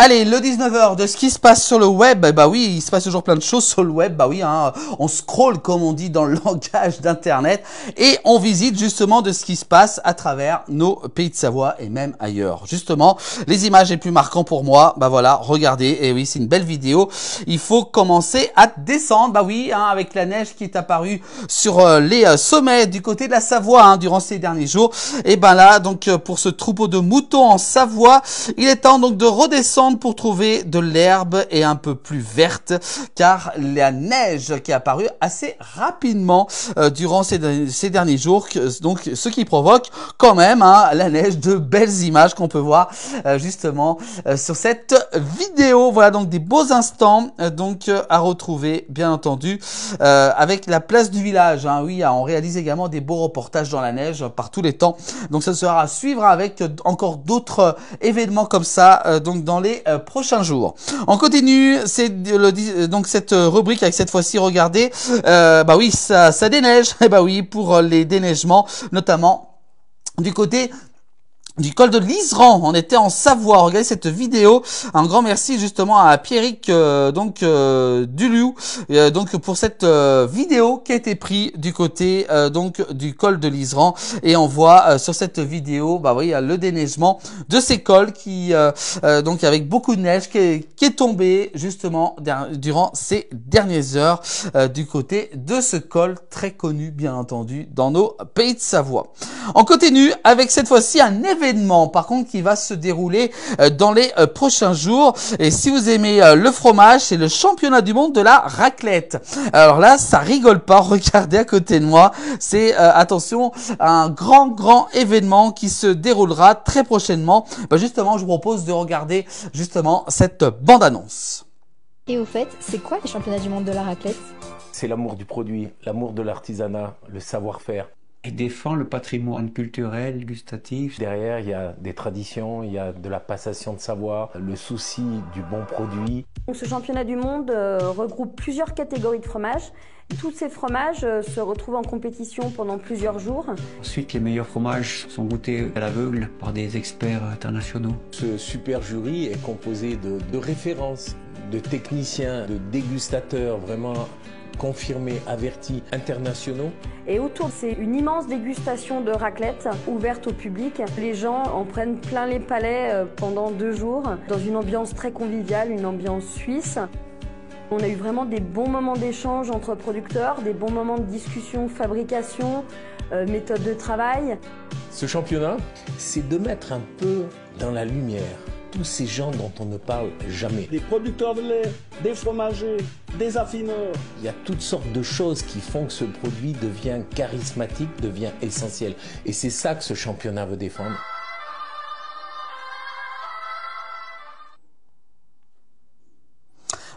Allez, le 19h de ce qui se passe sur le web, bah oui, il se passe toujours plein de choses sur le web, bah oui, hein, on scrolle comme on dit dans le langage d'internet et on visite justement de ce qui se passe à travers nos pays de Savoie et même ailleurs. Justement, les images les plus marquantes pour moi, bah voilà, regardez, et oui, c'est une belle vidéo. Il faut commencer à descendre, bah oui, hein, avec la neige qui est apparue sur les sommets du côté de la Savoie hein, durant ces derniers jours. Et ben là, donc pour ce troupeau de moutons en Savoie, il est temps donc de redescendre pour trouver de l'herbe et un peu plus verte car la neige qui est apparue assez rapidement durant ces derniers jours, donc ce qui provoque quand même hein, la neige, de belles images qu'on peut voir justement sur cette vidéo. Voilà donc des beaux instants donc à retrouver bien entendu avec la place du village hein. Oui, on réalise également des beaux reportages dans la neige par tous les temps, donc ça sera à suivre avec encore d'autres événements comme ça donc dans les prochains jours. On continue, c'est donc cette rubrique avec cette fois-ci, regardez, bah oui, ça déneige, et bah oui, pour les déneigements, notamment du côté du col de l'Iseran. On était en Savoie. Regardez cette vidéo. Un grand merci justement à Pierrick Duluc donc pour cette vidéo qui a été prise du côté donc du col de l'Iseran, et on voit sur cette vidéo bah oui le déneigement de ces cols qui donc avec beaucoup de neige qui est tombée justement durant ces dernières heures du côté de ce col très connu bien entendu dans nos pays de Savoie. On continue avec cette fois-ci un événement par contre qui va se dérouler dans les prochains jours, et si vous aimez le fromage, c'est le championnat du monde de la raclette. Alors là ça rigole pas, regardez à côté de moi, c'est attention, un grand événement qui se déroulera très prochainement. Justement je vous propose de regarder justement cette bande-annonce. Et au fait, c'est quoi les championnats du monde de la raclette? C'est l'amour du produit, l'amour de l'artisanat, le savoir-faire. Et défend le patrimoine culturel, gustatif. Derrière, il y a des traditions, il y a de la passation de savoir, le souci du bon produit. Donc, ce championnat du monde regroupe plusieurs catégories de fromages. Tous ces fromages se retrouvent en compétition pendant plusieurs jours. Ensuite, les meilleurs fromages sont goûtés à l'aveugle par des experts internationaux. Ce super jury est composé de références, de techniciens, de dégustateurs vraiment confirmés, avertis, internationaux. Et autour, c'est une immense dégustation de raclette ouverte au public. Les gens en prennent plein les palais pendant 2 jours, dans une ambiance très conviviale, une ambiance suisse. On a eu vraiment des bons moments d'échange entre producteurs, des bons moments de discussion, fabrication, méthode de travail. Ce championnat, c'est de mettre un peu dans la lumière tous ces gens dont on ne parle jamais. Des producteurs de lait, des fromagers, des affineurs. Il y a toutes sortes de choses qui font que ce produit devient charismatique, devient essentiel. Et c'est ça que ce championnat veut défendre.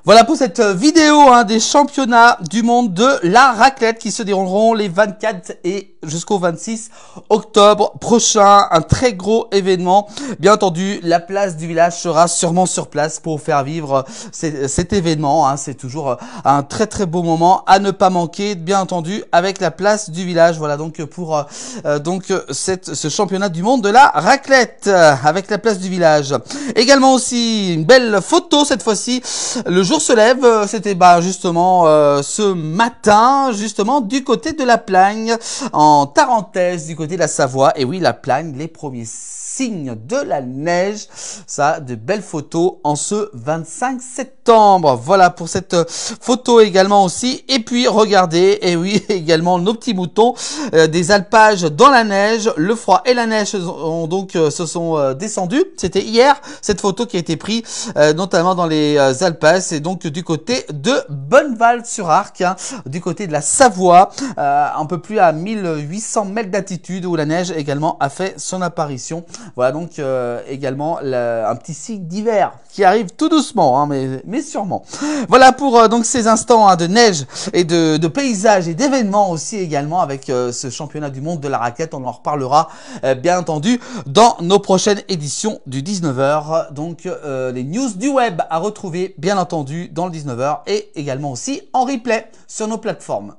Voilà pour cette vidéo hein, des championnats du monde de la raclette qui se dérouleront les 24 et jusqu'au 26 octobre prochain. Un très gros événement. Bien entendu, la place du village sera sûrement sur place pour faire vivre cet événement. Hein. C'est toujours un très beau moment à ne pas manquer, bien entendu, avec la place du village. Voilà donc pour ce championnat du monde de la raclette avec la place du village. Également aussi une belle photo cette fois-ci. Le jour se lève, c'était justement ce matin, justement du côté de la Plagne, en Tarentaise, du côté de la Savoie. Et oui, la Plagne, les premiers signes de la neige. Ça, de belles photos en ce 25 septembre. Voilà pour cette photo également aussi. Et puis, regardez, et oui, également nos petits moutons, des alpages dans la neige. Le froid et la neige se sont descendus. C'était hier, cette photo qui a été prise, notamment dans les Alpes. C'est donc du côté de Bonneval-sur-Arc, hein, du côté de la Savoie, un peu plus à 1800 mètres d'altitude, où la neige également a fait son apparition. Voilà donc également un petit signe d'hiver qui arrive tout doucement, hein, mais sûrement. Voilà pour donc ces instants hein, de neige et de paysages et d'événements aussi également avec ce championnat du monde de la raclette. On en reparlera bien entendu dans nos prochaines éditions du 19h. Donc les news du web à retrouver bien entendu dans le 19h et également aussi en replay sur nos plateformes.